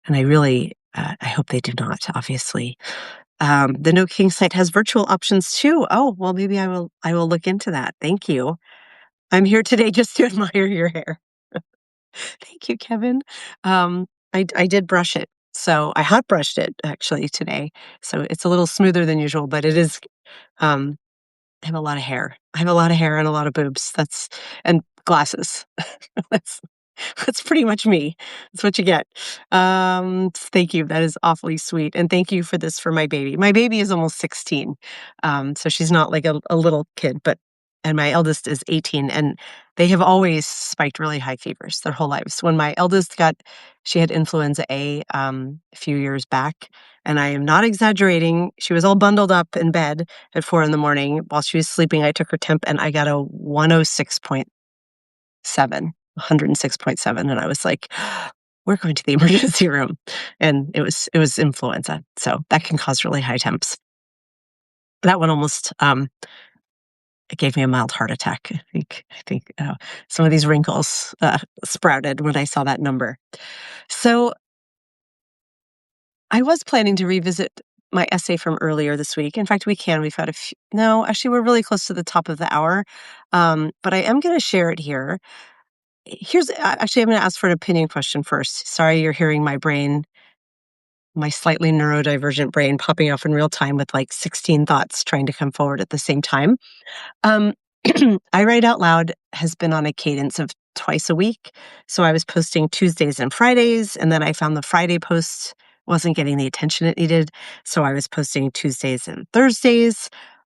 A: And I really I hope they do not, obviously. The No King site has virtual options too. Oh, well, maybe I will look into that. Thank you. I'm here today just to admire your hair. Thank you, Kevin. I did brush it. So I hot brushed it actually today. So it's a little smoother than usual, but it is um I have a lot of hair. I have a lot of hair and a lot of boobs. And glasses. That's that's pretty much me. That's what you get. Thank you. That is awfully sweet. And thank you for this for my baby. My baby is almost 16. So she's not like a little kid, and my eldest is 18, and they have always spiked really high fevers their whole lives. When my eldest she had influenza A a few years back, and I am not exaggerating. She was all bundled up in bed at 4 in the morning while she was sleeping. I took her temp and I got a 106.7, and I was like, "We're going to the emergency room," and it was influenza, so that can cause really high temps. That one almost it gave me a mild heart attack. I think some of these wrinkles sprouted when I saw that number. So I was planning to revisit my essay from earlier this week. In fact, we can. We've had a few. No, actually, we're really close to the top of the hour, but I am going to share it here. Actually, I'm going to ask for an opinion question first. Sorry, you're hearing my slightly neurodivergent brain popping off in real time with like 16 thoughts trying to come forward at the same time. Um, I Write Out Loud has been on a cadence of twice a week. So I was posting Tuesdays and Fridays, and then I found the Friday post wasn't getting the attention it needed. So I was posting Tuesdays and Thursdays.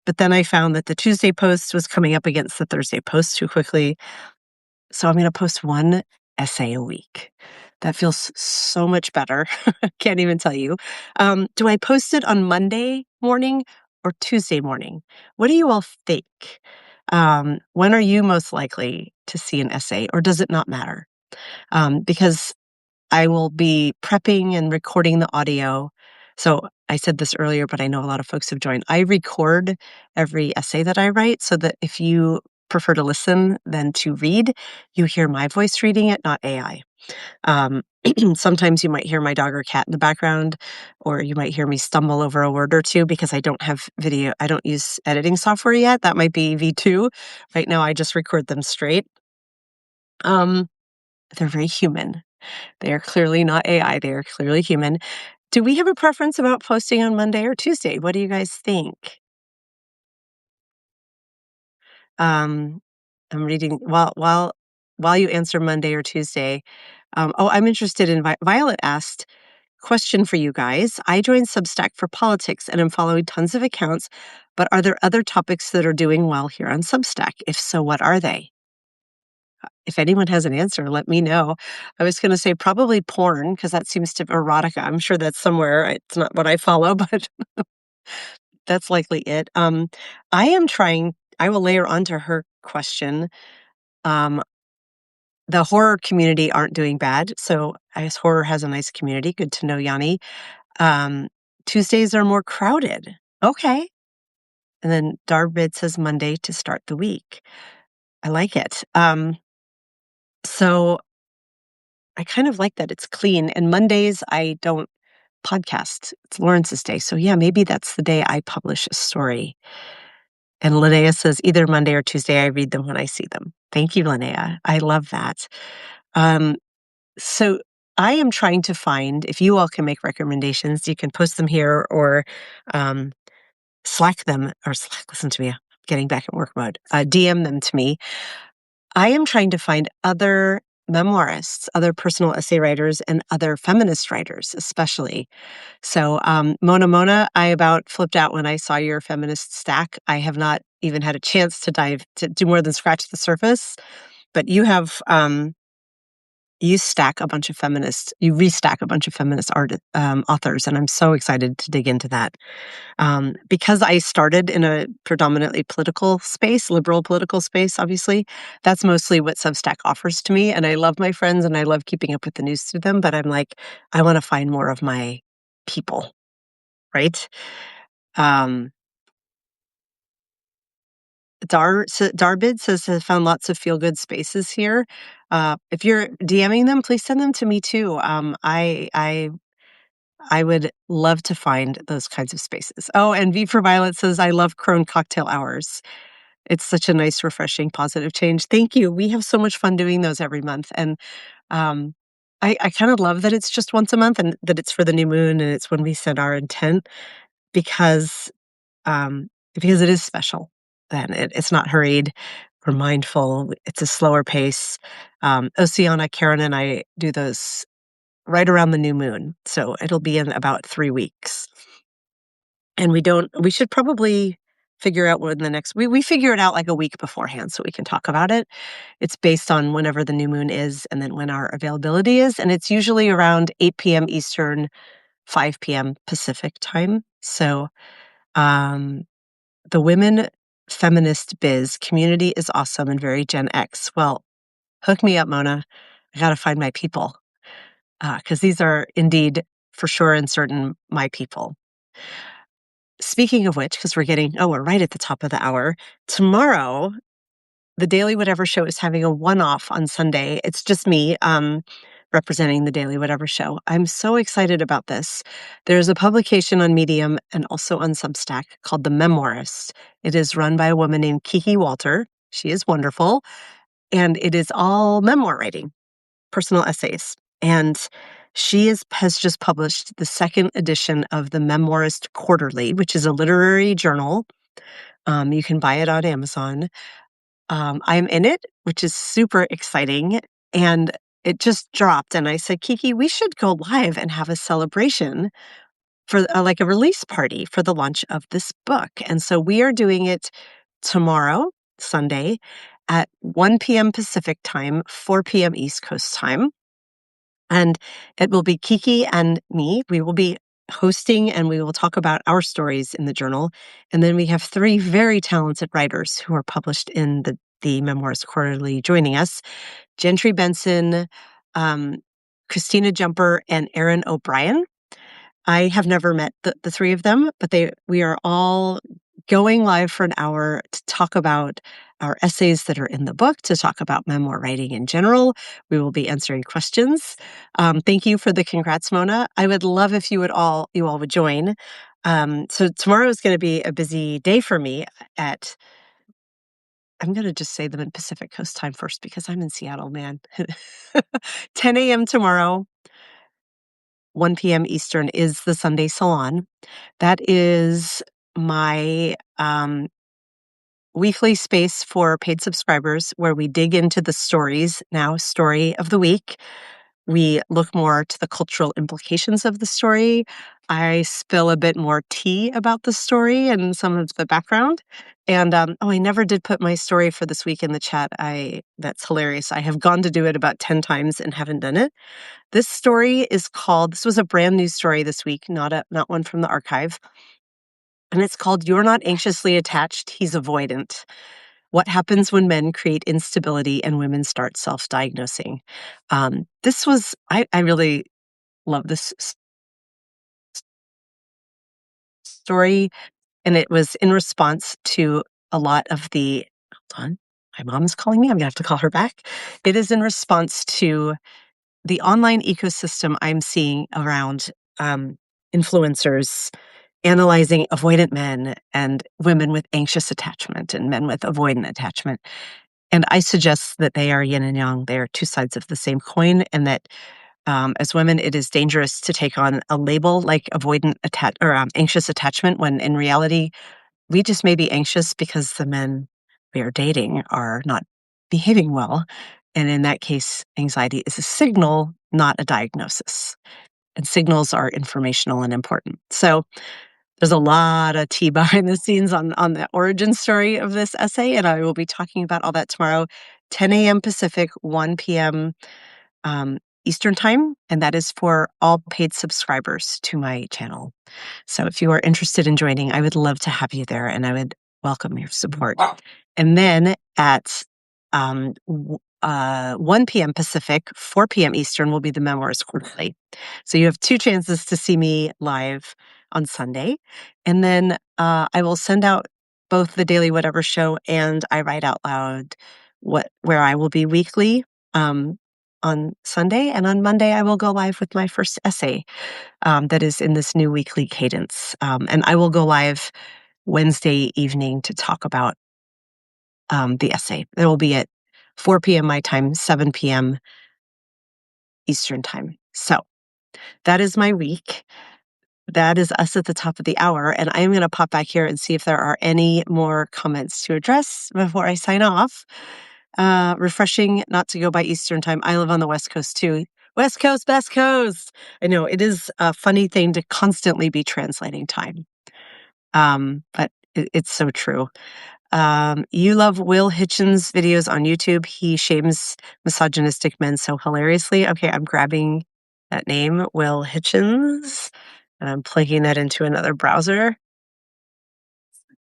A: But then I found that the Tuesday post was coming up against the Thursday post too quickly. So I'm going to post one essay a week. That feels so much better. Can't even tell you. Do I post it on Monday morning or Tuesday morning? What do you all think? When are you most likely to see an essay, or does it not matter? Because I will be prepping and recording the audio. So I said this earlier, but I know a lot of folks have joined. I record every essay that I write so that if you prefer to listen than to read, you hear my voice reading it, not AI. Um, Sometimes you might hear my dog or cat in the background, or you might hear me stumble over a word or two because I don't have video. I don't use editing software yet. That might be V2. Right now, I just record them straight. Um, they're very human. They are clearly not AI. They are clearly human. Do we have a preference about posting on Monday or Tuesday? What do you guys think? Um, I'm reading while you answer Monday or Tuesday. I'm interested in Violet asked, question for you guys. I joined Substack for politics and am following tons of accounts, but are there other topics that are doing well here on Substack? If so, what are they? If anyone has an answer, let me know. I was going to say probably porn because that seems to erotica. I'm sure that's somewhere. It's not what I follow, but that's likely it. I will layer onto her question. Um, the horror community aren't doing bad. So I guess horror has a nice community. Good to know, Yanni. Um, Tuesdays are more crowded. Okay. And then Darbid says Monday to start the week. I like it. So I kind of like that it's clean. And Mondays, I don't podcast. It's Lawrence's day. So yeah, maybe that's the day I publish a story. And Linnea says either Monday or Tuesday, I read them when I see them. Thank you, Linnea. I love that. Um, so I am trying to find, if you all can make recommendations, you can post them here or um, Slack them, or Slack, listen to me, I'm getting back in work mode, DM them to me. I am trying to find other memoirists, other personal essay writers, and other feminist writers, especially. So, Mona, I about flipped out when I saw your feminist stack. I have not even had a chance to do more than scratch the surface. But you have, you restack a bunch of feminist authors, and I'm so excited to dig into that. Because I started in a predominantly political space, liberal political space, obviously, that's mostly what Substack offers to me. And I love my friends and I love keeping up with the news through them. But I'm like, I want to find more of my people, right? Um, Darbid says has found lots of feel good spaces here. If you're DMing them, please send them to me too. I would love to find those kinds of spaces. Oh, and V for Violet says, I love Crone cocktail hours. It's such a nice, refreshing, positive change. Thank you. We have so much fun doing those every month. And um, I kind of love that it's just once a month and that it's for the new moon and it's when we set our intent because um, because it is special. Then it's not hurried. We're mindful. It's a slower pace. Oceana, Karen, and I do those right around the new moon. So it'll be in about 3 weeks. And we should probably figure out when the next we figure it out like a week beforehand so we can talk about it. It's based on whenever the new moon is and then when our availability is. And it's usually around 8 p.m. Eastern, 5 p.m. Pacific time. So um, the women feminist biz community is awesome and very Gen X. Well, hook me up, Mona. I got to find my people because these are indeed for sure and certain my people. Speaking of which, because we're right at the top of the hour. Tomorrow, the Daily Whatever Show is having a one-off on Sunday. It's just me representing the Daily Whatever Show. I'm so excited about this. There's a publication on Medium and also on Substack called The Memoirist. It is run by a woman named Kiki Walter. She is wonderful. And it is all memoir writing, personal essays. And she has just published the second edition of the Memoirist Quarterly, which is a literary journal. You can buy it on Amazon. I'm in it, which is super exciting. And it just dropped. And I said, Kiki, we should go live and have a celebration for like a release party for the launch of this book. And so we are doing it tomorrow, Sunday, at 1 p.m. Pacific time, 4 p.m. East Coast time. And it will be Kiki and me. We will be hosting and we will talk about our stories in the journal. And then we have 3 very talented writers who are published in the Memoirs Quarterly joining us. Gentry Benson, Christina Jumper, and Erin O'Brien. I have never met the 3 of them, but we are all going live for an hour to talk about our essays that are in the book, to talk about memoir writing in general. We will be answering questions. Thank you for the congrats, Mona. I would love if you all would join. So tomorrow is going to be a busy day for me I'm going to just say them in Pacific Coast time first because I'm in Seattle, man. 10 a.m. tomorrow, 1 p.m. Eastern is the Sunday Salon. That is my weekly space for paid subscribers where we dig into the stories, now story of the week. We look more to the cultural implications of the story. I spill a bit more tea about the story and some of the background. And I never did put my story for this week in the chat. That's hilarious. I have gone to do it about 10 times and haven't done it. This was a brand new story this week, not one from the archive. And it's called You're Not Anxiously Attached, He's Avoidant. What happens when men create instability and women start self-diagnosing? I really love this story. And it was in response to a lot of hold on, my mom is calling me. I'm gonna have to call her back. It is in response to the online ecosystem I'm seeing around influencers analyzing avoidant men and women with anxious attachment and men with avoidant attachment. And I suggest that they are yin and yang. They are 2 sides of the same coin, and that as women, it is dangerous to take on a label like anxious attachment when in reality, we just may be anxious because the men we are dating are not behaving well. And in that case, anxiety is a signal, not a diagnosis. And signals are informational and important. So there's a lot of tea behind the scenes on the origin story of this essay, and I will be talking about all that tomorrow, 10 a.m. Pacific, 1 p.m. Eastern time, and that is for all paid subscribers to my channel. So if you are interested in joining, I would love to have you there, and I would welcome your support. Wow. And then at 1 p.m. Pacific, 4 p.m. Eastern will be the Memoirs Quarterly. So you have 2 chances to see me live on Sunday. And then I will send out both the Daily Whatever Show and I Write Out Loud, where I will be weekly. on Sunday, and on Monday, I will go live with my first essay that is in this new weekly cadence. And I will go live Wednesday evening to talk about the essay. It will be at 4 p.m. my time, 7 p.m. Eastern time. So that is my week. That is us at the top of the hour. And I am going to pop back here and see if there are any more comments to address before I sign off. Refreshing not to go by Eastern time. I live on the West Coast too. West Coast, best coast. I know it is a funny thing to constantly be translating time. But it's so true. You love Will Hitchens' videos on YouTube. He shames misogynistic men so hilariously. Okay, I'm grabbing that name, Will Hitchens, and I'm plugging that into another browser.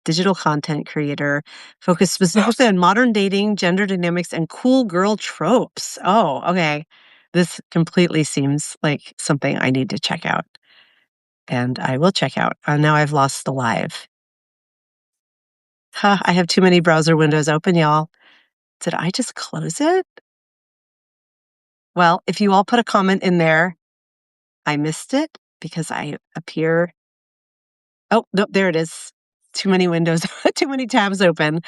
A: Digital content creator focused specifically on modern dating, gender dynamics, and cool girl tropes. Oh, okay. This completely seems like something I need to check out. And I will check out. Now I've lost the live. I have too many browser windows open, y'all. Did I just close it? Well, if you all put a comment in there, I missed it because I appear. Oh, no, there it is. Too many windows, too many tabs open.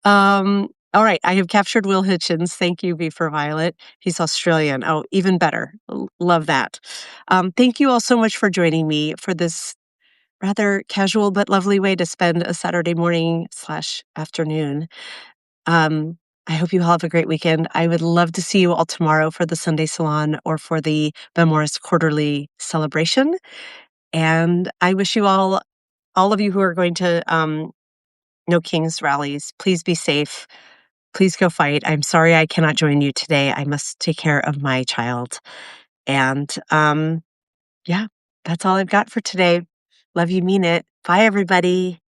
A: All right, I have captured Will Hitchens. Thank you, V for Violet. He's Australian. Oh, even better. Love that. Thank you all so much for joining me for this rather casual but lovely way to spend a Saturday morning/afternoon. I hope you all have a great weekend. I would love to see you all tomorrow for the Sunday Salon or for the Memoirist Quarterly celebration. And I wish you all of you who are going to No Kings rallies, please be safe. Please go fight. I'm sorry I cannot join you today. I must take care of my child. And yeah, that's all I've got for today. Love you, mean it. Bye, everybody.